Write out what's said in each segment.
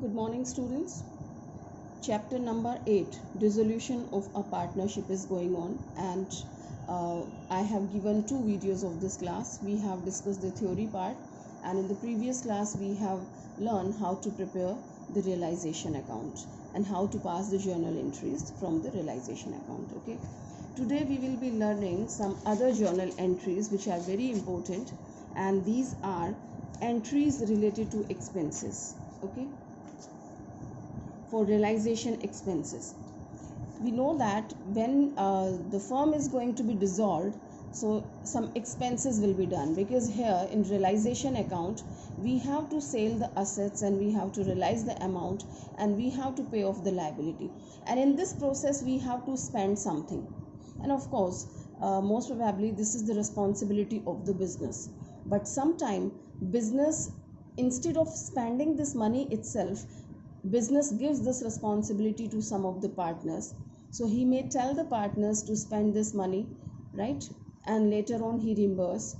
Good morning, students. Chapter number 8, dissolution of a partnership, is going on, and I have given two videos of this class. We have discussed the theory part, and in the previous class we have learned how to prepare the realization account and how to pass the journal entries from the realization account. Okay, today we will be learning some other journal entries which are very important, and these are entries related to expenses. Okay, for realization expenses, we know that when the firm is going to be dissolved, so some expenses will be done, because here in realization account we have to sell the assets and we have to realize the amount and we have to pay off the liability, and in this process we have to spend something, and of course most probably this is the responsibility of the business. But sometime business, instead of spending this money itself, business gives this responsibility to some of the partners. So he may tell the partners to spend this money, right, and later on he reimburse.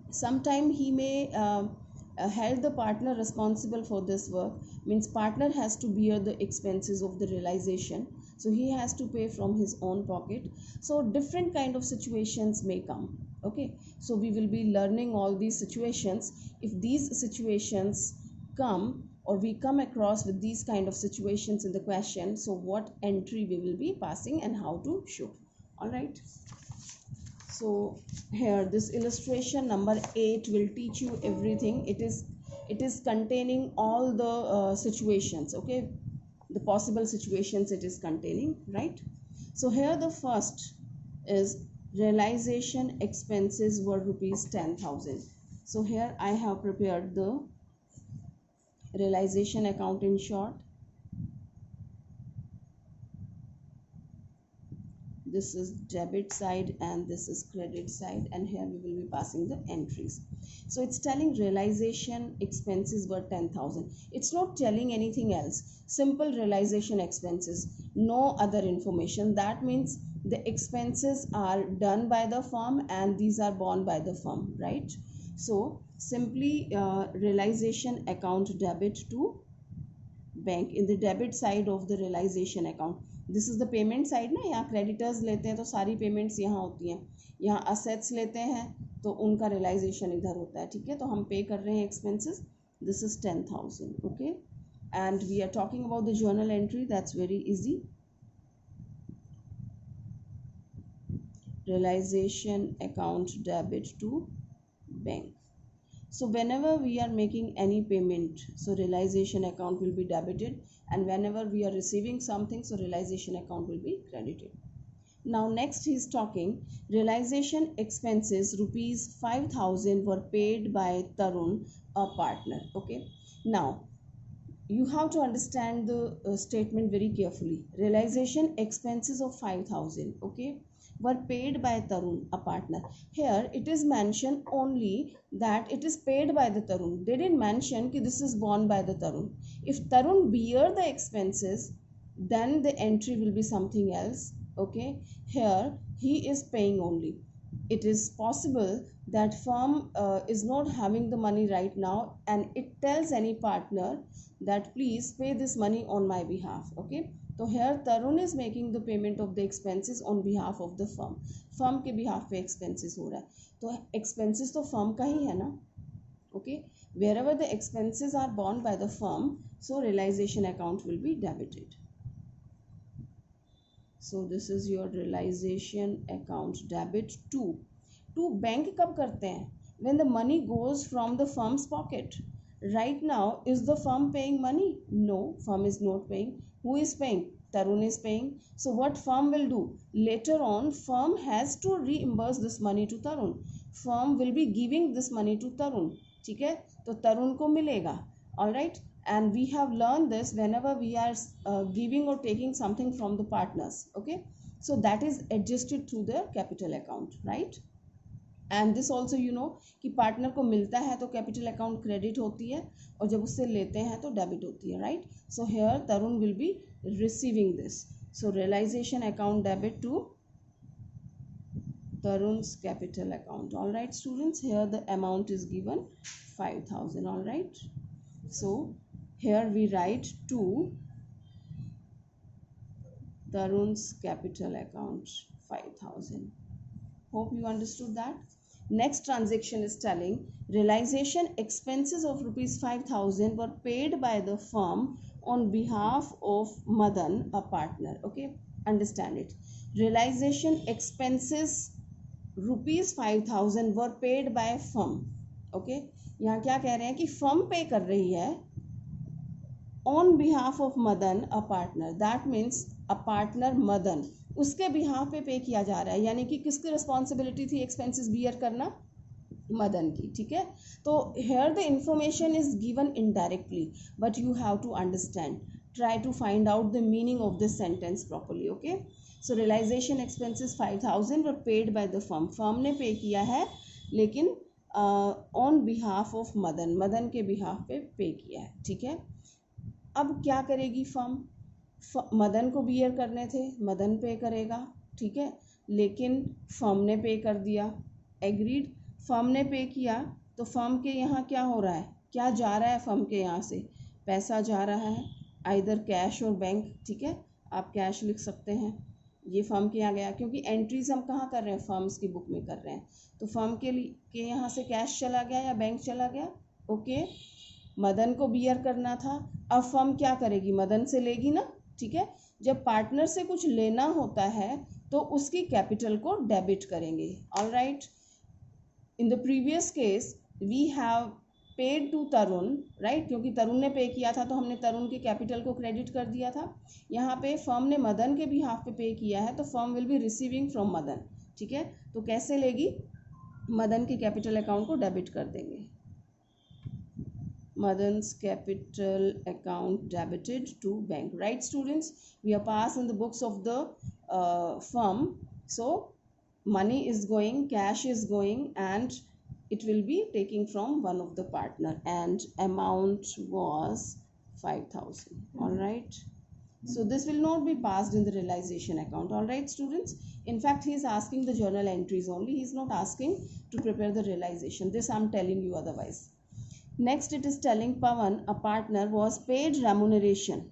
Sometime he may held the partner responsible for this work, means partner has to bear the expenses of the realization, so he has to pay from his own pocket. So different kind of situations may come. Okay, so we will be learning all these situations. If these situations come, or we come across with these kind of situations in the question, so what entry we will be passing and how to show. All right, so here this illustration number 8 will teach you everything. It is containing all the situations. Okay, the possible situations it is containing, right? So here the first is realization expenses were rupees 10,000. So here I have prepared the realization account in short. This is debit side and this is credit side, and here we will be passing the entries. So it's telling realization expenses were 10,000. It's not telling anything else. Simple realization expenses, no other information. That means the expenses are done by the firm and these are borne by the firm, right? So simply realization account debit to bank in the debit side of the realization account. This is the payment side ना. यहाँ creditors लेते हैं तो सारी payments यहाँ होती हैं. यहाँ असेट्स लेते हैं तो उनका रियलाइजेशन इधर होता है. ठीक है, तो हम पे कर रहे हैं expenses. This is 10,000. Okay, and we are talking about the journal entry. That's very easy. realization account debit to bank. So whenever we are making any payment, so realization account will be debited, and whenever we are receiving something, so realization account will be credited. Now next he is talking realization expenses rupees 5,000 were paid by Tarun, a partner. Okay, now you have to understand the statement very carefully. Realization expenses of 5,000, okay, were paid by Tarun, a partner. Here it is mentioned only that it is paid by the Tarun. They didn't mention that this is borne by the Tarun. If Tarun bear the expenses, then the entry will be something else. Okay, here he is paying only. It is possible that firm is not having the money right now, and it tells any partner that please pay this money on my behalf. Okay, तो here Tarun is making the payment of the expenses on behalf of the firm. Firm के behalf पे expenses हो रहा है, तो expenses तो firm का ही है ना. Okay, wherever the expenses are borne by the firm, so realization account will be debited. So this is your realization account debit to bank. कब करते हैं? When the money goes from the firm's pocket. Right now, is the firm paying money? No, firm is not paying. Who is paying? Tarun is paying. So what firm will do? Later on, firm has to reimburse this money to Tarun. Firm will be giving this money to Tarun. ठीक है, तो Tarun को मिलेगा. All right, and we have learned this whenever we are giving or taking something from the partners. Okay, so that is adjusted through the capital account, right? And this also you know कि partner को मिलता है तो capital account credit होती है, और जब उससे लेते हैं तो डेबिट होती है, right? So here Tarun will be receiving this. So realization account debit to Tarun's capital account. All right, students, here the amount is given 5,000. All right, so here we write to Tarun's capital account 5,000. Hope you understood that. Next transaction is telling realization expenses of rupees 5,000 were paid by the firm on behalf of Madan, a partner. Okay, understand it. Realization expenses rupees 5,000 were paid by firm. Okay, यहाँ क्या कह रहे हैं कि firm पे कर रही है on behalf of Madan, a partner. That means a partner Madan, उसके बिहाफ पे किया जा रहा है, यानी कि किसकी रिस्पॉन्सिबिलिटी थी एक्सपेंसेस बियर करना? मदन की. ठीक है, तो here the information is given indirectly but you have to understand, try to find out the meaning of this sentence properly. Okay, so realization expenses 5,000 were paid by the firm. Firm ने pay किया है लेकिन on behalf of Madan, Madan के behalf पे किया है. ठीक है, अब क्या करेगी फर्म? मदन को बियर करने थे, मदन पे करेगा. ठीक है, लेकिन फर्म ने पे कर दिया. एग्रीड, फर्म ने पे किया तो फर्म के यहाँ क्या हो रहा है, क्या जा रहा है फर्म के यहाँ से? पैसा जा रहा है, आइदर कैश और बैंक. ठीक है, आप कैश लिख सकते हैं, ये फर्म के यहाँ गया, क्योंकि एंट्रीज हम कहाँ कर रहे हैं? फर्म्स की बुक में कर रहे हैं. तो फर्म के यहाँ से कैश चला गया या बैंक चला गया. ओके, मदन को बियर करना था, अब फर्म क्या करेगी? मदन से लेगी ना. ठीक है, जब पार्टनर से कुछ लेना होता है तो उसकी कैपिटल को डेबिट करेंगे. All right, in the previous case we have paid to Tarun, right, क्योंकि तरुण ने पे किया था तो हमने तरुण के कैपिटल को क्रेडिट कर दिया था. यहाँ पे फर्म ने मदन के भी हाफ पे किया है तो firm will be receiving from Madan. ठीक है, तो कैसे लेगी? मदन के कैपिटल अकाउंट को डेबिट कर देंगे. Madan's capital account debited to bank. Right, students? We are passed in the books of the firm. So money is going, cash is going, and it will be taking from one of the partner. And amount was 5,000. All right. So this will not be passed in the realization account. All right, students? In fact, he is asking the journal entries only. He is not asking to prepare the realization. This I am telling you otherwise. Next, it is telling Pawan, a partner, was paid remuneration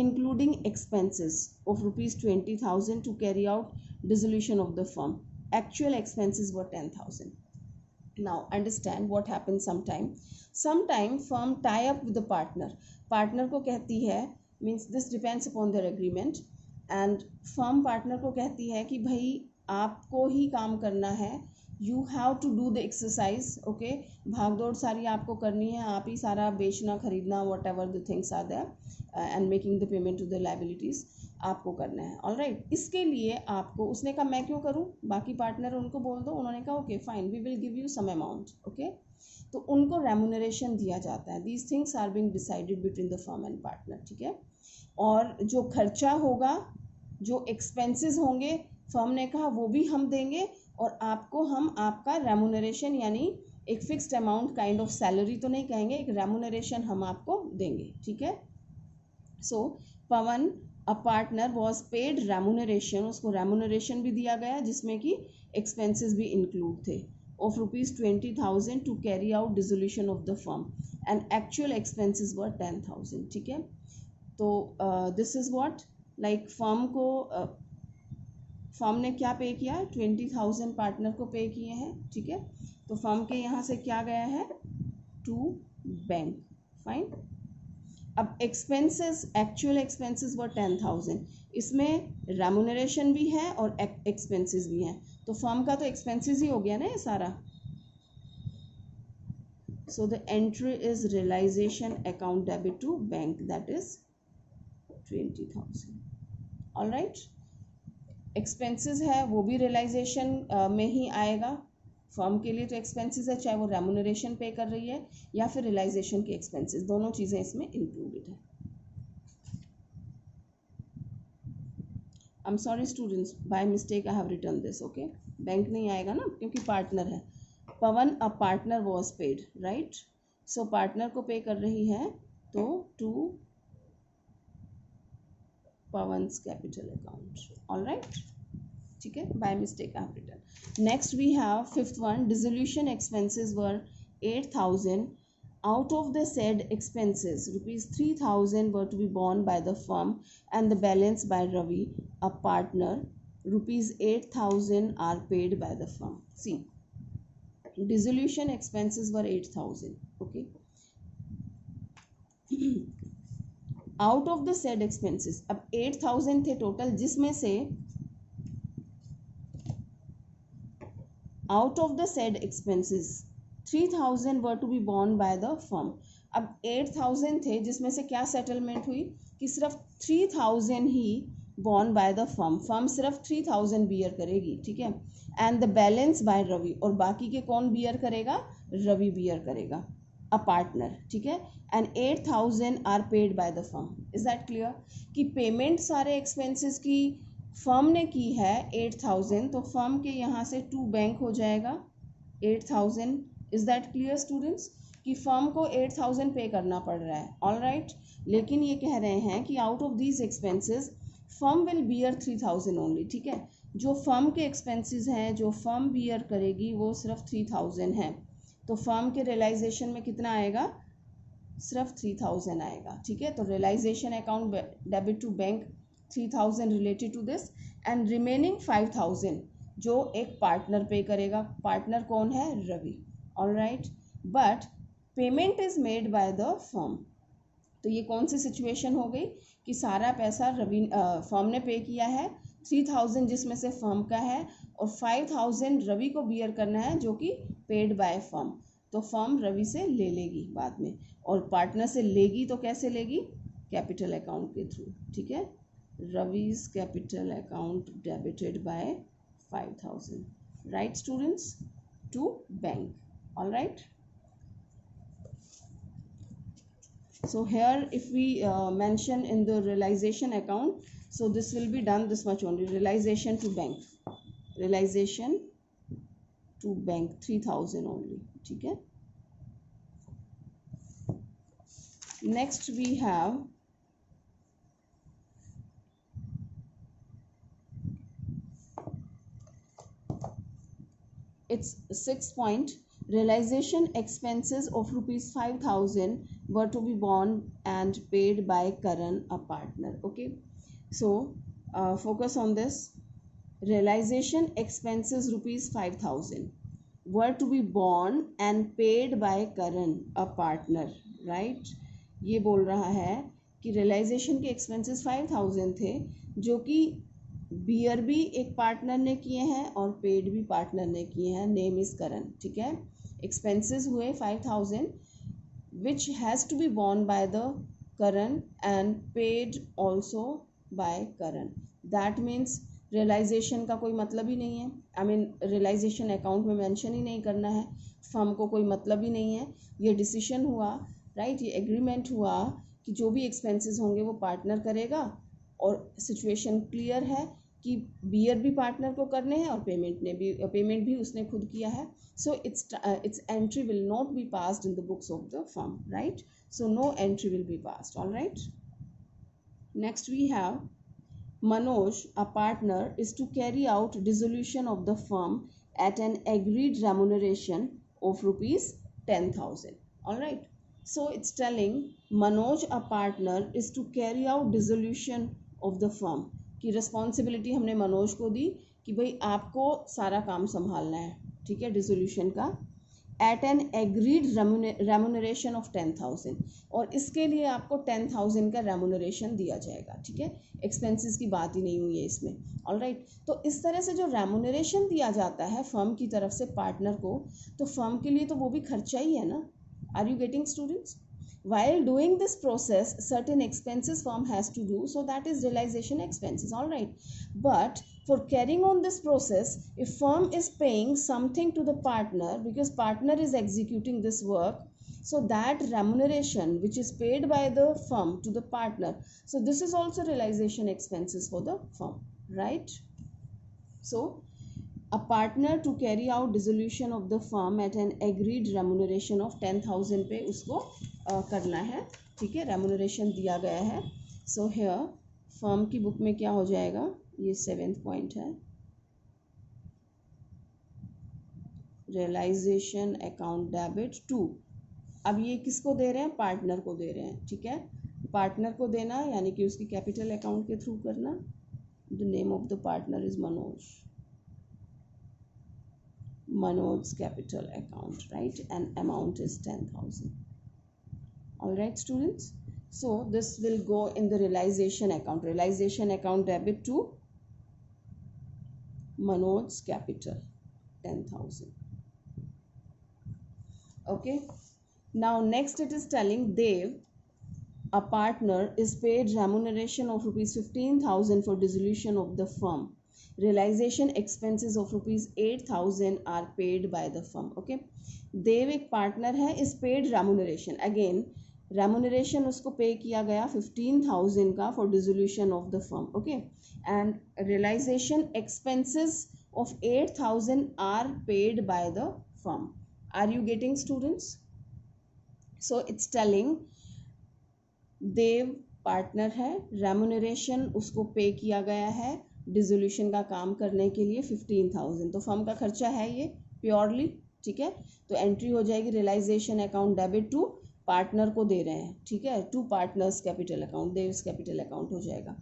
including expenses of rupees 20,000 to carry out dissolution of the firm. Actual expenses were 10,000. Now understand what happens sometime. Sometime firm tie up with the partner. Partner को कहती है, means this depends upon their agreement, and firm partner को कहती है कि भाई आपको ही काम करना है, you have to do the exercise. Okay, भाग दौड़ सारी आपको करनी है, आप ही सारा बेचना खरीदना whatever the things are there and making the payment to the liabilities आपको करना है. ऑल राइट, इसके लिए आपको, उसने कहा मैं क्यों करूँ, बाकी पार्टनर उनको बोल दो. उन्होंने कहा okay fine, we will give you some amount. Okay, तो उनको रेमुनरेशन दिया जाता है. These things are being decided between the firm and partner. ठीक है, और जो खर्चा होगा, जो एक्सपेंसेस होंगे, फर्म ने कहा वो भी हम देंगे और आपको हम आपका रेमुनरेशन, यानी एक fixed amount, kind of salary तो नहीं कहेंगे, एक रेमुनरेशन हम आपको देंगे. ठीक है, so Pawan a partner was paid remuneration, उसको रेमुनरेशन भी दिया गया जिसमें कि एक्सपेंसेस भी इंक्लूड थे, of rupees 20,000 to carry out dissolution of the firm, and actual expenses were 10,000. ठीक है, तो this is what, like firm को फर्म ने क्या पे किया? 20,000 पार्टनर को पे किए हैं. ठीक है, तो फर्म के यहाँ से क्या गया है? To bank. फाइन. अब एक्सपेंसेस, एक्चुअल एक्सपेंसेस वर 10,000, इसमें रेमुनरेशन भी है और एक्सपेंसेस भी हैं, तो फर्म का तो एक्सपेंसेस ही हो गया ना ये सारा. So the entry is realization account debit to bank, that is 20,000. All right, expenses है वो भी रियलाइजेशन में ही आएगा. फर्म के लिए तो एक्सपेंसेस है, चाहे वो रेमुनरेशन पे कर रही है या फिर रियलाइजेशन के एक्सपेंसेस, दोनों चीज़ें इसमें इंक्लूडेड है. I am sorry students, by mistake I have written this. Okay, bank नहीं आएगा ना क्योंकि पार्टनर है. Pawan a partner was paid, right, so partner को पे कर रही है तो to Pawan's capital account. All right, ठीक है, by mistake I have written. Next we have fifth one, dissolution expenses were 8,000 Out of the said expenses, rupees 3,000 were to be borne by the firm and the balance by Ravi, a partner. Rupees 8,000 are paid by the firm. See, dissolution expenses were 8,000. Okay. Out of the said expenses, अब 8,000 थे total, जिसमें से out of the said expenses 3,000 were to be borne by the firm. अब 8,000 थे जिसमें से क्या settlement हुई कि सिर्फ 3,000 ही borne by the firm. Firm सिर्फ 3,000 बियर करेगी, ठीक है. And the balance by Ravi, और बाकी के कौन बियर करेगा? रवि बियर करेगा, अ पार्टनर, ठीक है. And 8,000 are paid by the firm. Is that clear कि पेमेंट सारे एक्सपेंसेस की फर्म ने की है 8,000, तो फर्म के यहाँ से टू बैंक हो जाएगा 8,000. इज दैट क्लियर स्टूडेंट्स कि फर्म को 8,000 पे करना पड़ रहा है. ऑल राइट, लेकिन ये कह रहे हैं कि out of these expenses firm will beer 3,000 only, ठीक है. जो फर्म के एक्सपेंसेस हैं, जो फर्म बियर करेगी वो सिर्फ 3,000 हैं. तो फर्म के रियलाइजेशन में कितना आएगा? सिर्फ 3,000 आएगा, ठीक है. तो realization account debit to bank 3,000 related to this, and remaining 5,000 जो एक पार्टनर पे करेगा. पार्टनर कौन है? Ravi. All right, but payment is made by the firm. तो ये कौन सी सिचुएशन हो गई कि सारा पैसा रवि फर्म ने पे किया है, 3,000 जिसमें से फर्म का है, और 5,000 रवि को बियर करना है जो कि पेड बाय फर्म. तो फर्म रवि से ले लेगी बाद में, और पार्टनर से लेगी तो कैसे लेगी? कैपिटल अकाउंट के थ्रू, ठीक है. Ravi's capital account debited by 5,000, right students, to bank. All right. So here if we mention in the realization account, so this will be done this much only, realization to bank, realization to bank 3,000 only, ठीक है. Next we have its 6th point. Realization expenses of rupees 5,000 were to be borne and paid by Karan, a partner. Okay, so focus on this. Realization expenses rupees 5,000 were to be borne and paid by Karan, a partner. Right, ये बोल रहा है कि realization के expenses 5,000 थे जो कि beer भी एक पार्टनर ने किए हैं और पेड भी पार्टनर ने किए हैं. नेम इज करण, ठीक है. एक्सपेंसेस हुए 5,000 which has to be borne by the Karan and paid also by Karan. That means realization का कोई मतलब ही नहीं है. आई मीन रियलाइजेशन अकाउंट में मेंशन ही नहीं करना है, फर्म को कोई मतलब ही नहीं है. ये डिसीजन हुआ, राइट, ये एग्रीमेंट हुआ कि जो भी एक्सपेंसेस होंगे वो पार्टनर करेगा, और सिचुएशन क्लियर है कि बियर भी पार्टनर को करने हैं और पेमेंट भी उसने खुद किया है. So its entry will not be passed in the books of the firm, right. So no entry will be passed. All right. Next we have Manoj, a partner, is to carry out dissolution of the firm at an agreed remuneration of rupees 10,000. All right. So it's telling Manoj, a partner, is to carry out dissolution of the firm. कि responsibility हमने मनोज को दी कि भाई आपको सारा काम संभालना है, ठीक है, डिसोल्यूशन का. At an agreed remuneration of 10,000, और इसके लिए आपको 10,000 का रेमुनरेशन दिया जाएगा, ठीक है. एक्सपेंसेस की बात ही नहीं हुई है इसमें. All right. तो इस तरह से जो रेमुनरेशन दिया जाता है फर्म की तरफ से पार्टनर को, तो फर्म के लिए तो वो भी खर्चा ही है ना. Are you getting students? While doing this process, certain expenses firm has to do, so that is realization expenses. All right, but for carrying on this process, if firm is paying something to the partner because partner is executing this work, so that remuneration which is paid by the firm to the partner, so this is also realization expenses for the firm, right? So a partner to carry out dissolution of the firm at an agreed remuneration of 10,000 पे उसको करना है, ठीक है. Remuneration दिया गया है. So here firm की बुक में क्या हो जाएगा, ये 7th पॉइंट है. रियलाइजेशन अकाउंट डेबिट टू अब ये किसको दे रहे हैं, पार्टनर को दे रहे हैं, ठीक है। पार्टनर को देना यानी कि उसकी कैपिटल अकाउंट के थ्रू करना। The name of the partner is Manoj's capital account, right, and amount is 10,000. All right students, so this will go in the realization account debit to Manoj's capital 10,000. Okay, now next it is telling Dev, a partner, is paid remuneration of rupees 15,000 for dissolution of the firm. Realization expenses of rupees 8,000 are paid by the firm. Okay, देव एक partner है, इस paid remuneration, again remuneration उसको pay किया गया 15,000 का for dissolution of the firm. Okay, and realization expenses of 8,000 are paid by the firm. Are you getting, students? So it's telling Dev partner है, remuneration उसको pay किया गया है डिसोल्यूशन का काम करने के लिए 15,000, तो फर्म का खर्चा है ये प्योरली, ठीक है. तो एंट्री हो जाएगी realization account debit to, partner को दे रहे हैं, ठीक है, to partners capital account, Dev's capital account हो जाएगा.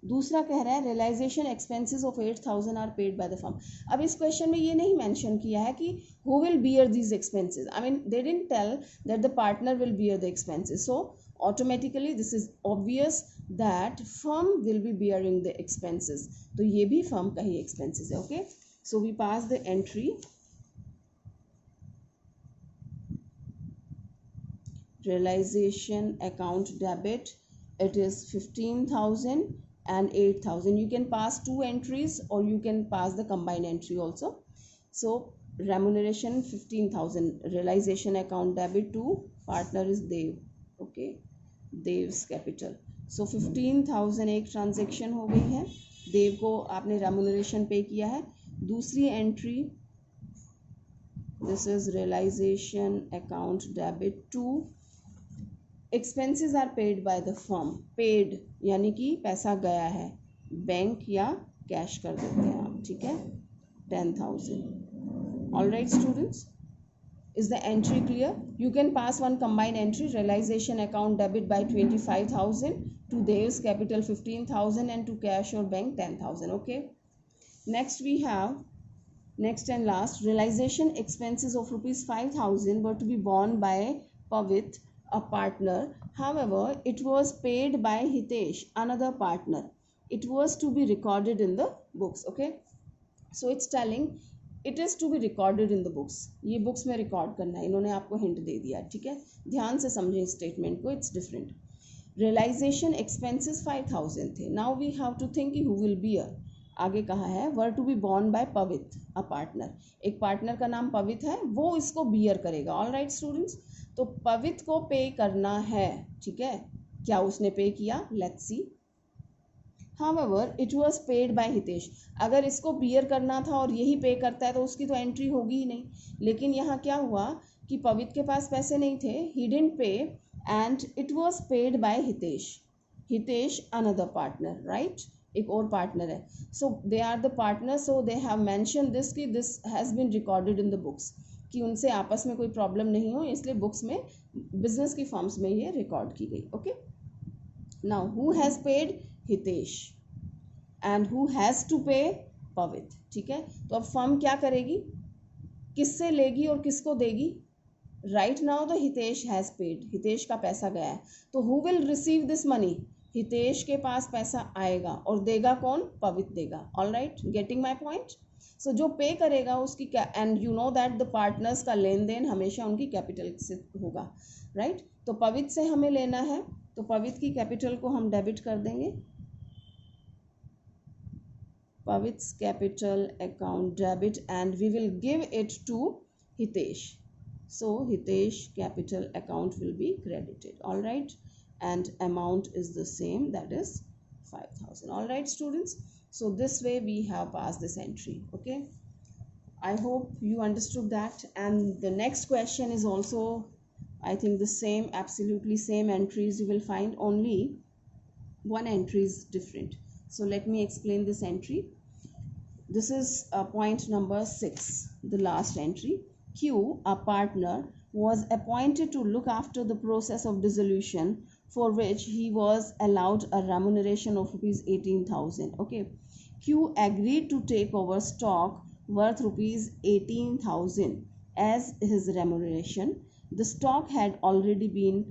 दूसरा कह रहा है realization expenses of 8,000 are paid by the firm. अब इस क्वेश्चन में ये नहीं मेंशन किया है कि who will bear these expenses. I mean they didn't tell that the partner will bear the expenses, so automatically this is obvious that firm will be bearing the expenses. तो ये भी firm का ही expenses है. okay, so we pass the entry realization account debit, it is 15,000 and 8,000. you can pass two entries or you can pass the combined entry also. So remuneration 15,000, realization account debit to partner is Dev. okay, Dev's capital. So 15,000 एक transaction हो गई है, देव को आपने remuneration पे किया है. दूसरी entry, this is realization account debit to, expenses are paid by the firm. Paid यानी कि पैसा गया है, बैंक या कैश कर देते हैं आप, ठीक है, 10,000. All right students, is the entry clear? You can pass one combined entry, realization account debit by 25,000 to Dev's capital 15,000 and to cash or bank 10,000. okay, next we have next and last, realization expenses of rupees 5,000 were to be borne by Pavit, a partner. However, it was paid by Hitesh, another partner. It was to be recorded in the books. okay, so it's telling it is to be recorded in the books. ये books में record करना है, इन्होंने आपको hint दे दिया, ठीक है, ध्यान से समझें इस स्टेटमेंट को, इट्स डिफरेंट. रियलाइजेशन एक्सपेंसेस 5,000 थे. Now we have to think who will bear. आगे कहा है were to be borne by Pavit, a partner. एक पार्टनर का नाम पवित है, वो इसको बियर करेगा. ऑल राइट स्टूडेंट्स, तो पवित को पे करना है, ठीक है. क्या उसने पे किया, let's see. However, it was paid by Hitesh. अगर इसको बियर करना था और यही पे करता है तो उसकी तो एंट्री होगी ही नहीं. लेकिन यहाँ क्या हुआ कि पवित के पास पैसे नहीं थे, he didn't pay and it was paid by Hitesh. Hitesh another partner, right? एक और पार्टनर है. So they are the partners, so they have mentioned this कि this has been recorded in the books, कि उनसे आपस में कोई problem नहीं हो, इसलिए बुक्स में, बिजनेस की फॉर्म्स में ये रिकॉर्ड की गई. Okay, now who has paid, Hitesh, and who has to pay, Pavit. ठीक है, तो अब फर्म क्या करेगी, किससे लेगी और किसको देगी. Right now the Hitesh has paid, Hitesh का पैसा गया है, तो who will receive this money, Hitesh के पास पैसा आएगा और देगा कौन, पवित देगा. All right, getting my point. So जो पे करेगा उसकी, and you know that the partners का लेन देन हमेशा उनकी कैपिटल से होगा, राइट. तो पवित से हमें लेना है, तो पवित की कैपिटल को हम डेबिट कर देंगे. Pavit's capital account debit and we will give it to Hitesh. So Hitesh capital account will be credited. All right, and amount is the same, that is 5,000. All right students, so this way we have passed this entry. Okay, I hope you understood that. And the next question is also, I think, the same, absolutely same entries you will find, only one entry is different. So let me explain this entry. This is point number 6, the last entry. Q, a partner, was appointed to look after the process of dissolution, for which he was allowed a remuneration of rupees 18,000. Okay, Q agreed to take over stock worth rupees 18,000 as his remuneration. The stock had already been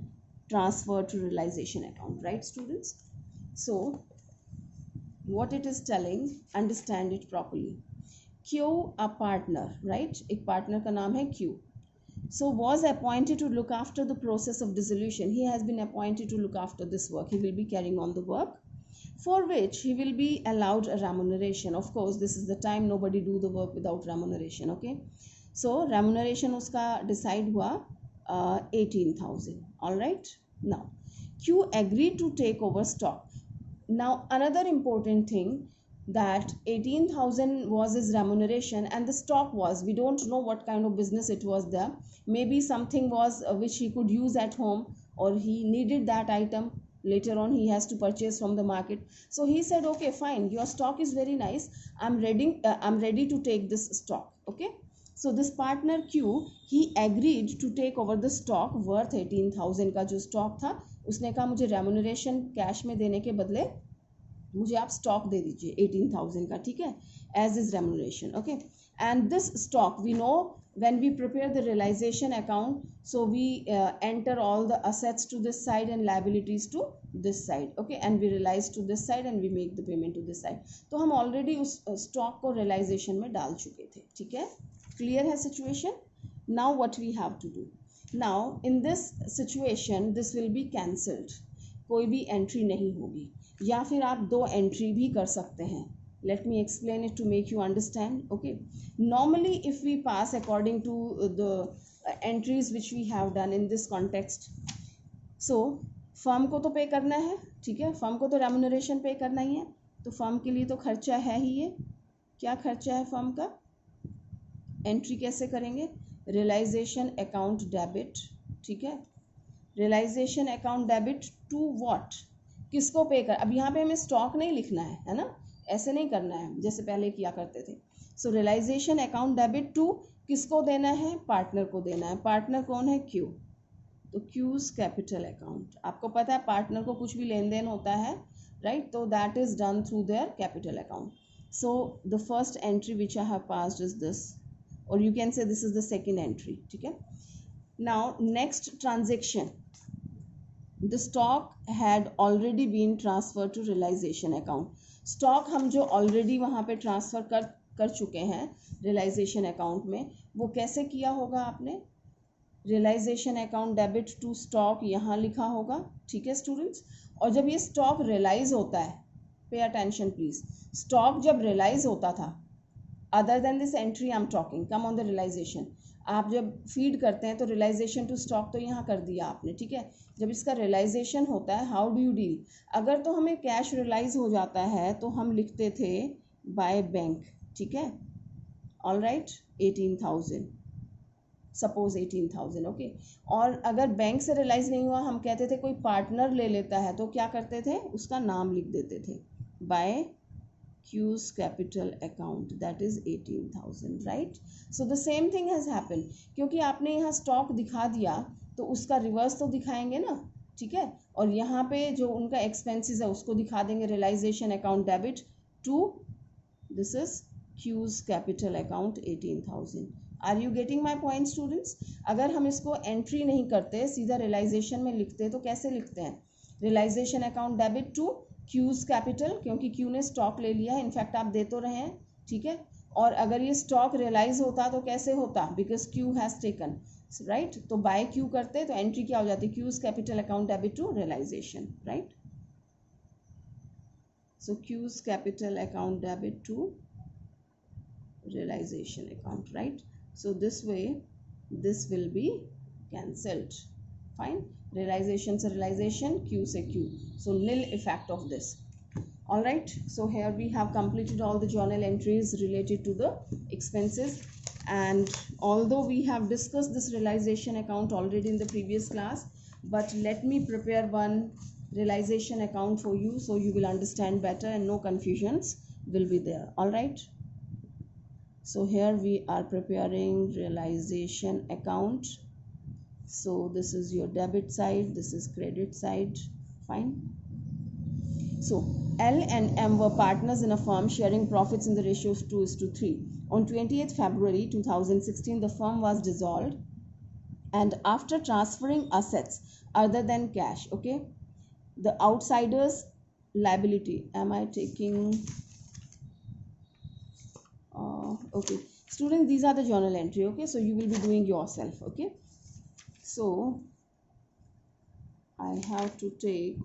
transferred to realization account, right students? So what it is telling, understand it properly. Q a partner, right? एक partner का नाम है Q. So was appointed to look after the process of dissolution. He has been appointed to look after this work. He will be carrying on the work, for which he will be allowed a remuneration. Of course, this is the time nobody do the work without remuneration. Okay, so remuneration uska decide hua 18,000. All right. Now Q agreed to take over stock. Now another important thing, that 18,000 was his remuneration and the stock was, we don't know what kind of business it was there. Maybe something was which he could use at home, or he needed that item later on, he has to purchase from the market. So he said, okay fine, your stock is very nice, I'm ready to take this stock. Okay, so this partner Q, he agreed to take over the stock worth 18,000 का जो stock था, उसने कहा मुझे remuneration cash में देने के बदले मुझे आप स्टॉक दे दीजिए 18,000 का, ठीक है, as is remuneration. Okay, and this stock we know when we prepare the realization account, so we enter all the assets to this side and liabilities to this side. Okay, and we realize to this side and we make the payment to this side. तो हम already उस stock को realization में डाल चुके थे. ठीक है, clear है situation? Now what we have to do? Now in this situation this will be cancelled. कोई भी एंट्री नहीं होगी, या फिर आप दो एंट्री भी कर सकते हैं. Let me explain it to make you understand. Okay, normally if we pass according to the entries which we have done in this context, so firm को तो पे करना है, ठीक है, फर्म को तो रेम्यूनरेशन पे करना ही है, तो फर्म के लिए तो खर्चा है ही. ये क्या खर्चा है फर्म का? एंट्री कैसे करेंगे? Realization account debit. ठीक है, realization account debit to what, किसको पे कर. अब यहाँ पे हमें स्टॉक नहीं लिखना है ना, ऐसे नहीं करना है जैसे पहले किया करते थे. सो रियलाइजेशन अकाउंट डेबिट टू किसको देना है? पार्टनर को देना है. पार्टनर कौन है? क्यू. तो क्यूज कैपिटल अकाउंट, आपको पता है पार्टनर को कुछ भी लेन देन होता है, राइट, तो that is done through their capital account. So the first entry which I have passed is this, और you can say this is the second entry. ठीक है, now next transaction, the stock had already been transferred to realization account. Stock हम जो already वहाँ पे transfer कर चुके हैं रियलाइजेशन अकाउंट में, वो कैसे किया होगा आपने? Realization account debit to stock यहाँ लिखा होगा. ठीक है स्टूडेंट्स, और जब ये स्टॉक रियलाइज होता है, पे अटेंशन प्लीज, स्टॉक जब रियलाइज होता था, other than this entry I am talking, come on the realization, आप जब फीड करते हैं तो रियलाइजेशन टू स्टॉक तो यहाँ कर दिया आपने. ठीक है, जब इसका रियलाइजेशन होता है, हाउ डू यू डील? अगर तो हमें कैश रियलाइज हो जाता है तो हम लिखते थे बाय बैंक. ठीक है, ऑल राइट, 18,000, सपोज 18,000. ओके, और अगर बैंक से रियलाइज नहीं हुआ, हम कहते थे कोई पार्टनर ले लेता है, तो क्या करते थे? उसका नाम लिख देते थे, bye Q's capital account, that is 18,000, right? So the same thing has happened. क्योंकि आपने यहाँ स्टॉक दिखा दिया तो उसका रिवर्स तो दिखाएंगे ना. ठीक है, और यहाँ पे जो उनका एक्सपेंसेस है उसको दिखा देंगे realization account debit to, this is Q's capital account 18,000. Are you getting my point students? अगर हम इसको एंट्री नहीं करते, सीधा रियलाइजेशन में लिखते, तो कैसे लिखते हैं? Realization account debit to Q's capital, क्योंकि क्यू ने स्टॉक ले लिया है, इनफैक्ट आप दे तो रहे हैं. ठीक है, और अगर ये स्टॉक रियलाइज होता तो कैसे होता? Because Q has taken, right, तो बाय क्यू करते तो एंट्री क्या हो जाती? Q's capital account debit to realization, right. So Q's capital account debit to realization account, right? So this way this will be cancelled. Fine, realization se realization, q se q, so nil effect of this. All right, so here we have completed all the journal entries related to the expenses, and although we have discussed this realization account already in the previous class, but let me prepare one realization account for you so you will understand better and no confusions will be there. All right, so here we are preparing realization account, So this is your debit side, this is credit side. Fine. So L and M were partners in a firm sharing profits in the ratio of 2:3. On 28th February 2016, the firm was dissolved, and after transferring assets other than cash, okay, the outsiders liability, am I taking okay, students, these are the journal entry, okay, so you will be doing yourself, okay. So I have to take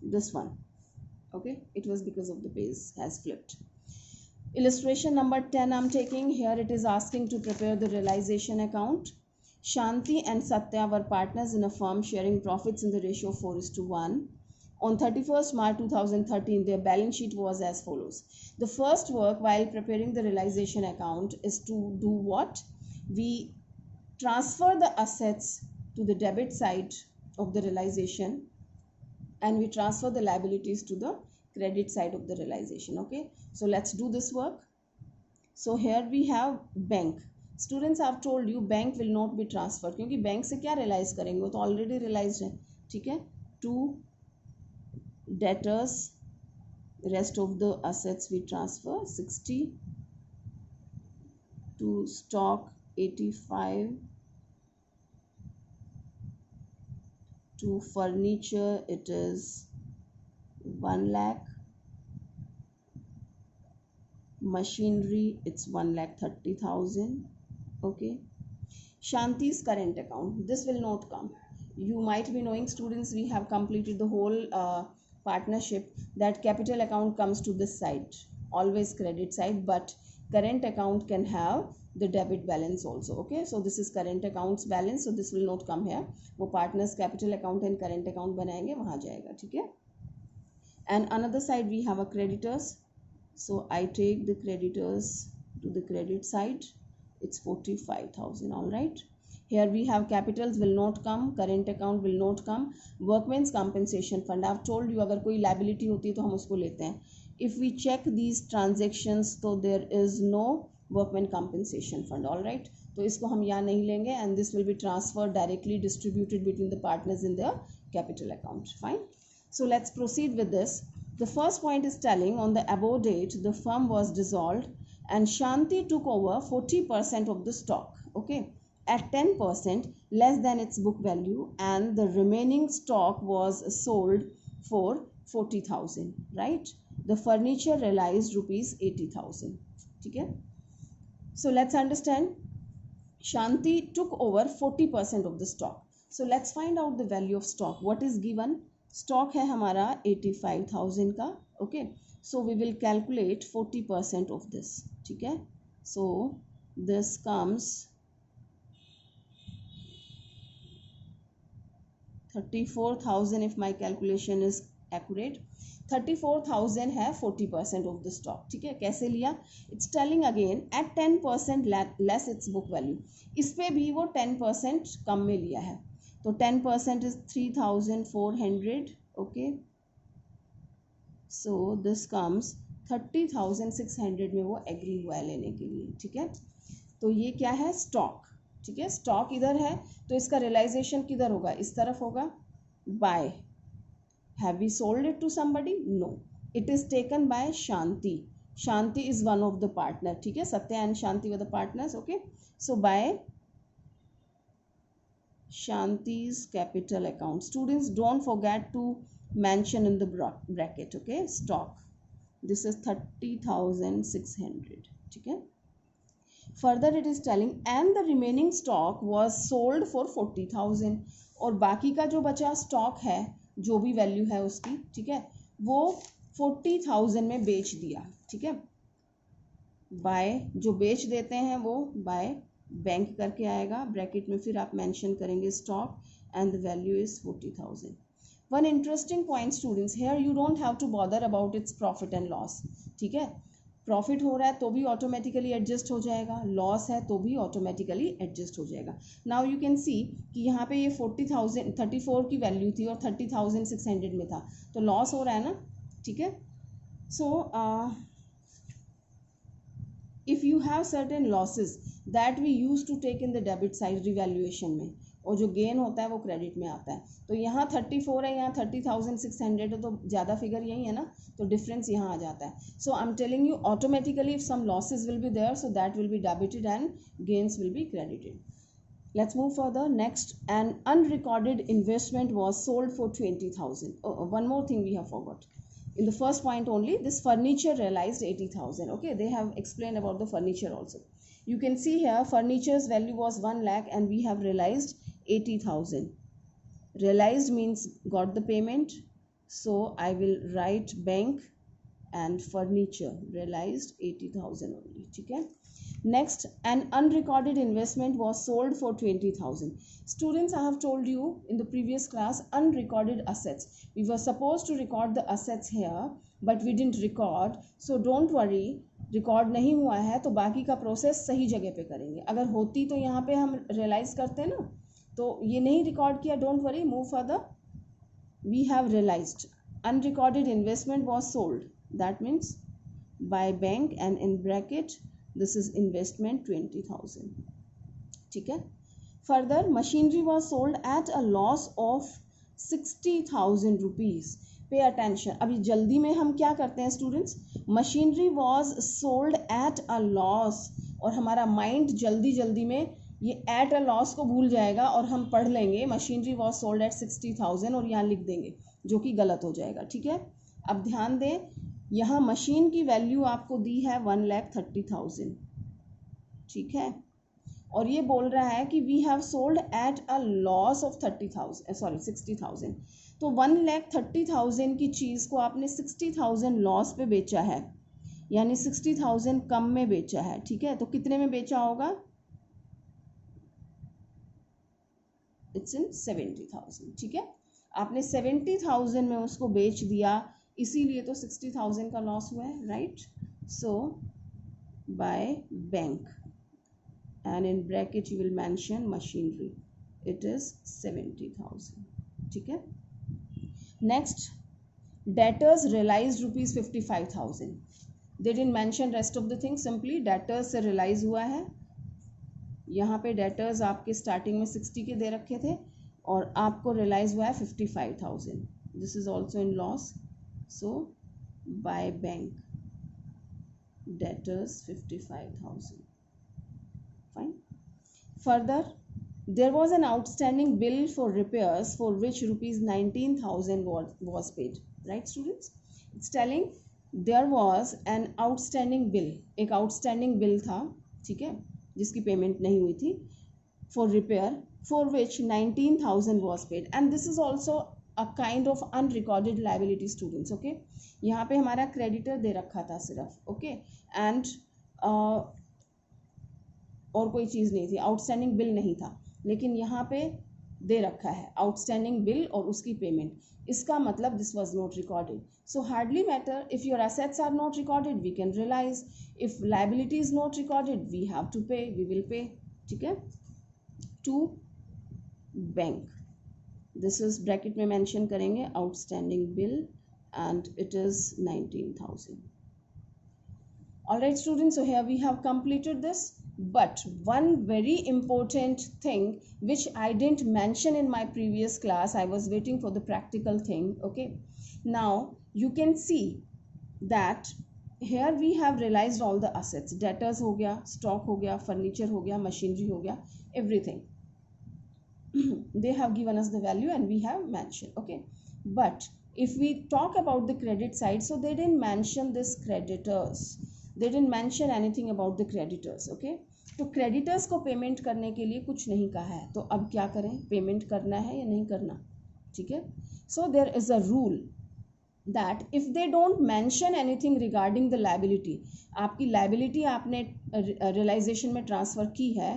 this one, okay, it was because of the page has flipped. Illustration number 10 I'm taking here. It is asking to prepare the realization account. Shanti and Satya were partners in a firm sharing profits in the ratio of 4:1. On 31st March 2013, their balance sheet was as follows. The first work while preparing the realization account is to do what? We transfer the assets to the debit side of the realization, and we transfer the liabilities to the credit side of the realization, okay. So let's do this work. So here we have bank. Students, have told you bank will not be transferred क्योंकि bank से क्या realize करेंगे, वो तो already realized है, ठीक है. To debtors, rest of the assets we transfer 60, to stock 85, to furniture it is 1 lakh, machinery it's 1,30,000, okay. Shanti's current account, this will not come. You might be knowing, students, we have completed the whole partnership that capital account comes to this side, always credit side, but current account can have the debit balance also, okay. So this is current accounts balance, so this will not come here. वो partners capital account and current account बनाएंगे, वहाँ जाएगा, ठीक है. And another side we have a creditors, so I take the creditors to the credit side, it's 45,000, all right. Here we have capitals will not come, current account will not come, workmen's compensation fund, I've told you अगर कोई liability होती है तो हम उसको लेते हैं. If we check these transactions तो there is no workmen compensation fund, all right. तो इसको हम यहाँ नहीं लेंगे, and this will be transferred directly distributed between the partners in their capital account. Fine. So let's proceed with this. The first point is telling on the above date the firm was dissolved and Shanti took over 40% of the stock, okay, at 10% less than its book value, and the remaining stock was sold for 40,000, right. The furniture realized rupees 80,000, okay. So let's understand. Shanti took over 40% of the stock. So let's find out the value of stock. What is given? Stock है हमारा 85,000 का, okay. So we will calculate 40% of this, ठीक है. So this comes 34,000 if my calculation is accurate. 34,000 है 40% of the stock, ठीक है. कैसे लिया? It's telling again at 10% less its book value. इस पे भी वो 10% कम में लिया है, तो 10% is 3,400, okay. So this comes 30,600 में वो एग्री हुआ है लेने के लिए, ठीक है. तो ये क्या है? स्टॉक, ठीक है. स्टॉक इधर है तो इसका रियलाइजेशन किधर होगा? इस तरफ होगा. By, have we sold it to somebody? No, it is taken by Shanti. Shanti is one of the partner, ठीक है. Satya and Shanti were the partners, okay. So by Shanti's capital account. Students, don't forget to mention in the bracket, okay. Stock, this is 30,600, ठीक है. Further it is telling and the remaining stock was sold for 40,000, और बाकी का जो बचा stock है, जो भी वैल्यू है उसकी, ठीक है, वो 40,000 में बेच दिया, ठीक है. बाय, जो बेच देते हैं वो बाय बैंक करके आएगा, ब्रैकेट में फिर आप मेंशन करेंगे stock and the value is 40,000. One interesting point students, here you don't have to bother about its profit and loss, ठीक है. प्रॉफिट हो रहा है तो भी ऑटोमेटिकली एडजस्ट हो जाएगा, लॉस है तो भी ऑटोमेटिकली एडजस्ट हो जाएगा. नाउ यू कैन सी कि यहाँ पे ये 40,000 34 की वैल्यू थी और 30,600 में था, तो लॉस हो रहा है ना, ठीक है. सो if you have certain losses that we used to take in the debit side revaluation में, और जो गेन होता है वो क्रेडिट में आता है. तो यहाँ 34 है, यहाँ 30,600 है, तो ज़्यादा फिगर यही है ना, तो डिफरेंस यहाँ आ जाता है. So I am telling you automatically if some losses will be there, so that will be debited and gains will be credited. Let's move further. Next, an unrecorded investment was sold for 20,000. Oh, one more thing we have forgot. In the first point only, this furniture realized 80,000. Okay, they have explained about the furniture also. You can see here, furniture's value was 1 lakh and we have realized 80,000. Realized means got the payment. So I will write bank and furniture. Realized 80,000 only. Okay. Next, an unrecorded investment was sold for 20,000. Students, I have told you in the previous class, unrecorded assets. We were supposed to record the assets here, but we didn't record. So don't worry, record नहीं हुआ है तो बाकी का process सही जगह पे करेंगे. अगर होती तो यहाँ पे हम रियलाइज करते ना, तो ये नहीं रिकॉर्ड किया. Don't worry, move further. We have realized unrecorded investment was sold. That means by bank and in bracket this is investment 20,000. ठीक है. Further, machinery was sold at a loss of 60,000 rupees. Pay attention. अभी जल्दी में हम क्या करते हैं students, machinery was sold at a loss, और हमारा माइंड जल्दी जल्दी में ये at a loss को भूल जाएगा और हम पढ़ लेंगे machinery was sold at 60,000 और यहाँ लिख देंगे, जो कि गलत हो जाएगा. ठीक है. अब ध्यान दें, यहाँ मशीन की वैल्यू आपको दी है 1,30,000. ठीक है. और ये बोल रहा है कि we have sold at a loss of 60,000. तो 1,30,000 की चीज़ को आपने 60,000 लॉस पे बेचा है, यानी 60,000 कम में बेचा है. ठीक है. तो कितने में बेचा होगा? It's in 70,000. ठीक है. आपने 70,000 में उसको बेच दिया, इसीलिए तो 60,000 का लॉस हुआ है. Right. So by bank and in bracket you will mention machinery, it is 70,000. ठीक है. Next, debtors realized rupees 55,000. They didn't mention rest of the things, simply debtors से realize हुआ है. यहाँ पे debtors आपके starting में 60 के दे रखे थे और आपको realize हुआ है 55,000. This is also in loss. So by bank, debtors 55,000. Fine. Further, there was an outstanding bill for repairs for which rupees 19,000 was paid. Right, students? It's telling there was an outstanding bill. एक outstanding bill था, ठीक है, जिसकी payment नहीं हुई थी, for repair for which 19,000 was paid. And this is also a kind of unrecorded liability, students. Okay. यहाँ पे हमारा creditor दे रखा था सिर्फ. Okay. And और कोई चीज़ नहीं थी, आउटस्टैंडिंग बिल नहीं था, लेकिन यहाँ पे दे रखा है आउटस्टैंडिंग बिल और उसकी पेमेंट. इसका मतलब this was not recorded. So hardly matter, if your assets are not recorded we can realize, if liability is not recorded we have to pay, we will pay. ठीक है. To bank, this is bracket में mention करेंगे outstanding bill and it is 19,000. Alright students, so here we have completed this. But one very important thing which I didn't mention in my previous class, I was waiting for the practical thing. Okay. Now you can see that here we have realized all the assets. Debtors हो गया, stock हो गया, furniture हो गया, machinery हो गया, everything. They have given us the value and we have mentioned. Okay. But if we talk about the credit side, so they didn't mention this creditors. They didn't mention anything about the creditors. Okay. तो creditors को payment करने के लिए कुछ नहीं कहा है, तो अब क्या करें, पेमेंट करना है या नहीं करना. ठीक है. So there is a rule that if they don't mention anything regarding the liability, आपकी liability आपने realization में transfer की है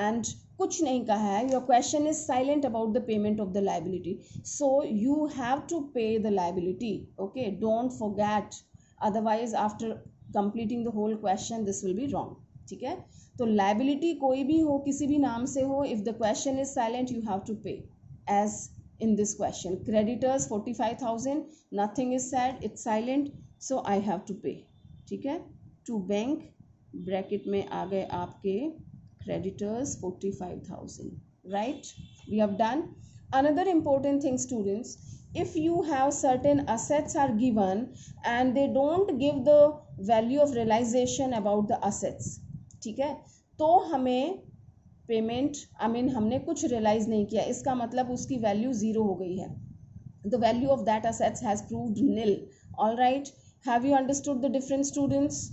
and कुछ नहीं कहा है, your question is silent about the payment of the liability, so you have to pay the liability. Okay. Don't forget, otherwise after completing the whole question this will be wrong. ठीक है. तो liability कोई भी हो, किसी भी नाम से हो, if the question is silent you have to pay, as in this question. Creditors 45,000, nothing is said, it's silent, so I have to pay. ठीक है. To bank ब्रैकेट में आ गए आपके creditors 45,000. Right, we have done. Another important thing, students, if you have certain assets are given and they don't give the value of realization about the assets, ठीक है, तो हमें payment हमने कुछ realise नहीं किया, इसका मतलब उसकी वैल्यू जीरो हो गई है. The value of that assets has proved nil. All right, have you understood the difference, students?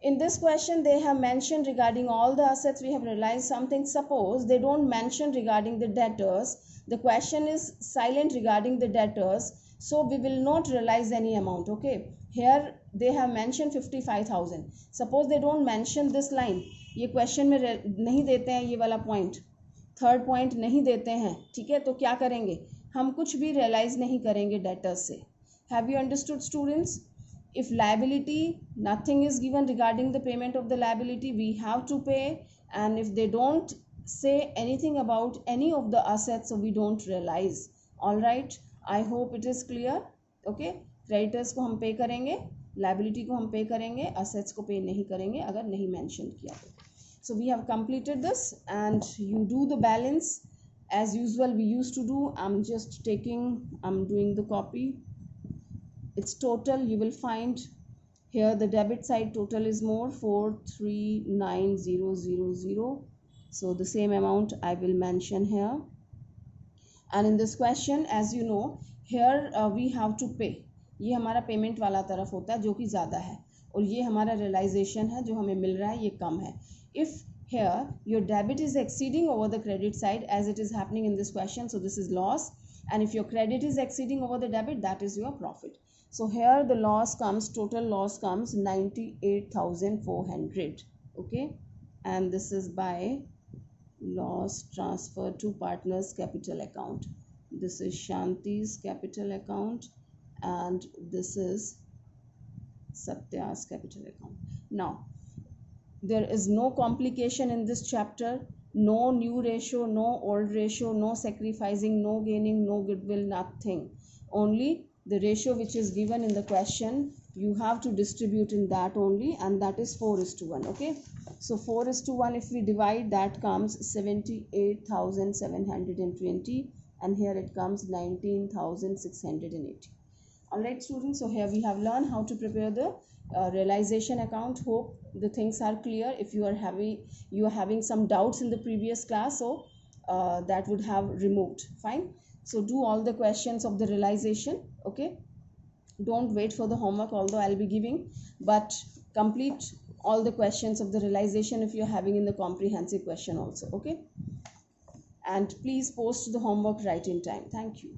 In this question they have mentioned regarding all the assets we have realized something. Suppose they don't mention regarding the debtors, the question is silent regarding the debtors, so we will not realize any amount. Okay, here they have mentioned 55,000. Suppose they don't mention this line, ये question में नहीं देते हैं, ये वाला point, third point नहीं देते हैं, ठीक है, तो क्या करेंगे, हम कुछ भी रियलाइज नहीं करेंगे डेटर्स से. Have you understood students? If liability, nothing is given regarding the payment of the liability, we have to pay. And if they don't say anything about any of the assets, so we don't realize. All right, I hope it is clear. Okay, creditors को हम पे करेंगे, liability को हम पे करेंगे, assets को पे नहीं करेंगे अगर नहीं mention किया तो. So we have completed this and you do the balance as usual we used to do. I'm doing the copy. Its total you will find here, the debit side total is more 439,000, so the same amount I will mention here. And in this question, as you know, here we have to pay. ये हमारा payment वाला तरफ होता है जो कि ज़्यादा है, और ये हमारा रियलाइजेशन है जो हमें मिल रहा है, ये कम है. If here your debit is exceeding over the credit side as it is happening in this question, so this is loss. And if your credit is exceeding over the debit, that is your profit. So here the loss comes, total loss comes 98,400. Okay, and this is by loss transfer to partners capital account. This is Shanti's capital account and this is Satya's capital account. Now there is no complication in this chapter, no new ratio, no old ratio, no sacrificing, no gaining, no goodwill, nothing. Only the ratio which is given in the question, you have to distribute in that only, and that is 4:1. Okay, so 4:1 if we divide, that comes 78,720, and here it comes 19,680. All right students, so here we have learned how to prepare the realization account. Hope the things are clear. If you are having some doubts in the previous class, so that would have removed. Fine, so do all the questions of the realization. Okay, don't wait for the homework, although I'll be giving, but complete all the questions of the realization if you're having in the comprehensive question also. Okay, and please post the homework right in time. Thank you.